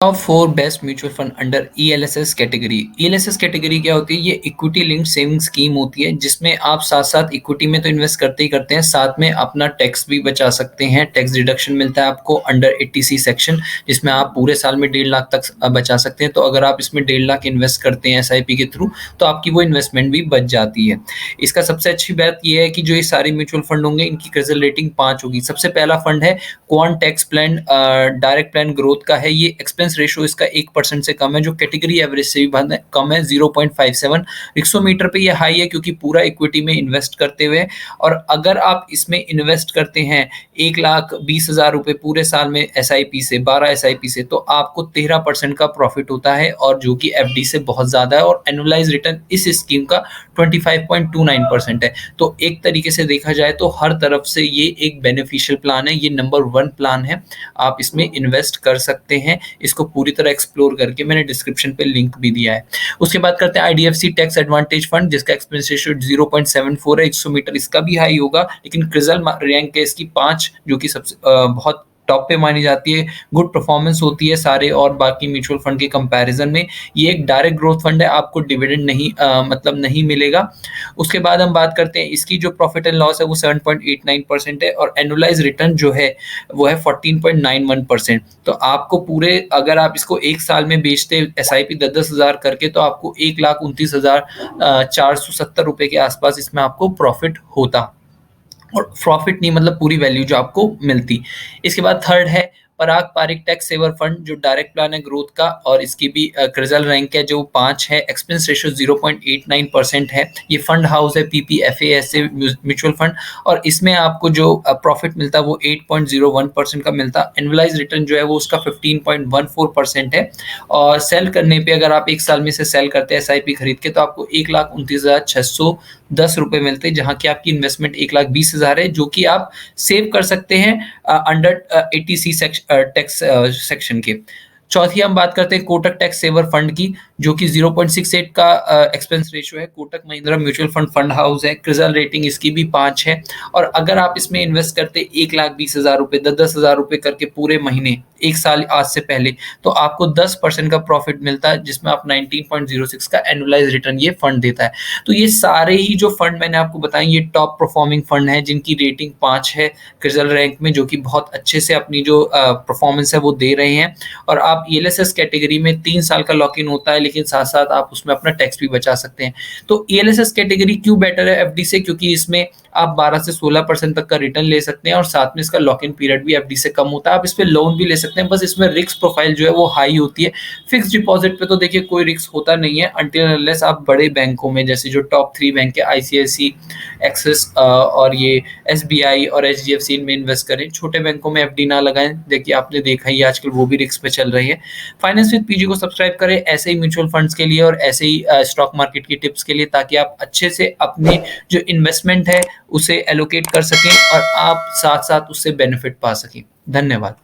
Top 4 best mutual fund under ELSS category. ELSS category क्या होती है? ये इक्विटी लिंक्ड सेविंग स्कीम होती है जिसमें आप साथ-साथ इक्विटी में तो इन्वेस्ट करते ही करते हैं, साथ में अपना टैक्स भी बचा सकते हैं। टैक्स डिडक्शन मिलता है आपको अंडर 80C सेक्शन, जिसमें आप पूरे साल में 1.5 लाख तक बचा सकते हैं। तो अगर आप इसमें 1.5 लाख इन्वेस्ट करते हैं एसआईपी के थ्रू, तो आपकी वो इन्वेस्टमेंट भी बच जाती है। इसका सबसे अच्छी बात ये है कि जो ये सारे म्यूचुअल फंड होंगे, इनकी क्रिजल रेटिंग 5 होगी। सबसे पहला फंड है quant tax plan, direct plan growth का है। ये एक्सपेंस रेशो इसका 1% से कम है, जो कैटेगरी एवरेज से भी कम है, 0.57। रिक्सोमीटर पे ये हाई है क्योंकि पूरा इक्विटी में इन्वेस्ट करते हुए। और अगर आप इसमें इन्वेस्ट करते हैं 1,20,000 रुपए पूरे साल में एसआईपी से, 12 एसआईपी से, तो आपको 13% का प्रॉफिट होता है, और जो कि एफडी से बहुत ज्यादा है। और एनुअलाइज रिटर्न इस स्कीम का 25.29% है। तो एक तरीके से देखा जाए तो हर तरफ से ये एक बेनिफिशियल प्लान है। ये नंबर 1 प्लान है, आप इसमें इन्वेस्ट कर सकते हैं। इसको पूरी तरह एक्सप्लोर करके मैंने डिस्क्रिप्शन पे लिंक भी दिया है। उसके बाद करते हैं आईडीएफसी टैक्स एडवांटेज फंड, जिसका एक्सपेंस रेशियो 0.74 है। 100 मीटर इसका भी हाई होगा, लेकिन क्रिजल रैंक है इसकी 5, जो कि सबसे बहुत टॉप पे मानी जाती है। गुड परफॉर्मेंस होती है सारे और बाकी म्यूचुअल फंड के कंपैरिजन में। ये एक डायरेक्ट ग्रोथ फंड है, आपको डिविडेंड नहीं मतलब नहीं मिलेगा। उसके बाद हम बात करते हैं इसकी जो प्रॉफिट एंड लॉस है वो 7.89% है, और एनुअलाइज रिटर्न जो है वो है 14.91%। तो आपको पूरे, अगर आप इसको एक साल में बेचते एसआईपी 10,000 करके, तो आपको 1,29,470 रुपए के आसपास इसमें आपको प्रॉफिट होता। और प्रॉफिट नहीं मतलब पूरी वैल्यू जो आपको मिलती। इसके बाद थर्ड है पराग पारिक टैक्स सेवर फंड, जो डायरेक्ट प्लान है ग्रोथ का, और इसकी भी क्रिजल रैंक है जो 5 है। एक्सपेंस रेशियो 0.89% है। ये फंड हाउस है पीपीएफएएसए म्यूचुअल फंड, और इसमें आपको जो प्रॉफिट मिलता है वो 8.01% का मिलता। एनुअलाइज रिटर्न जो है वो उसका 15.14% है। और सेल करने पे, अगर आप एक साल में से सेल करते हैं एसआईपी खरीद के, तो आपको 1,29,610 रुपए मिलते हैं, जहाँ की आपकी इन्वेस्टमेंट 1,20,000 है, जो कि आप सेव कर सकते हैं अंडर 80C टैक्स सेक्शन के। चौथी हम बात करते हैं कोटक टैक्स सेवर फंड की, जो कि 0.68 का एक्सपेंस रेशियो है। Kotak Mahindra mutual fund fund house है। क्रिजल रेटिंग इसकी भी 5 है। और अगर आप इसमें इन्वेस्ट करते 1,20,000 रुपए, 10,000 रुपए करके पूरे महीने, एक साल आज से पहले, तो आपको 10% का प्रॉफिट मिलता है, जिसमें आप 19.06 का एनुअलाइज रिटर्न ये फंड देता है। तो ये सारे ही जो फंड मैंने आपको बताए, ये टॉप परफॉर्मिंग फंड है, जिनकी रेटिंग 5 है क्रिजल रैंक में, जो कि बहुत अच्छे से अपनी जो परफॉर्मेंस है वो दे रहे हैं। और आप ईएलएसएस कैटेगरी में 3 साल का लॉक इन होता है, लेकिन साथ साथ आप उसमें अपना टैक्स भी बचा सकते हैं। तो ईएलएसएस कैटेगरी क्यों बेटर है एफडी से? क्योंकि इसमें आप 12 से 16% तक का रिटर्न ले सकते हैं, और साथ में इसका लॉक इन पीरियड भी एफडी से कम होता है। आप इस पे लोन भी ले सकते हैं, बस इसमें रिस्क प्रोफाइल जो है वो हाई होती है। फिक्स डिपॉजिट पे तो देखिए कोई रिस्क होता नहीं है, अनटिल अनलेस आप बड़े बैंकों में, जैसे जो टॉप 3 बैंक है आईसीआईसी, एक्सिस और ये एसबीआई और एचडीएफसी, में इन्वेस्ट करें। छोटे बैंकों में एफडी ना लगाएं। देखिए आपने देखा ही आजकल वो भी रिस्क पे चल रही है। फाइनेंस विद पीजी को सब्सक्राइब करें ऐसे ही म्यूचुअल फंड्स के लिए और ऐसे ही स्टॉक मार्केट की टिप्स के लिए, ताकि आप अच्छे से अपने जो इन्वेस्टमेंट है उसे एलोकेट कर सकें और आप साथ साथ उससे बेनिफिट पा सकें। धन्यवाद।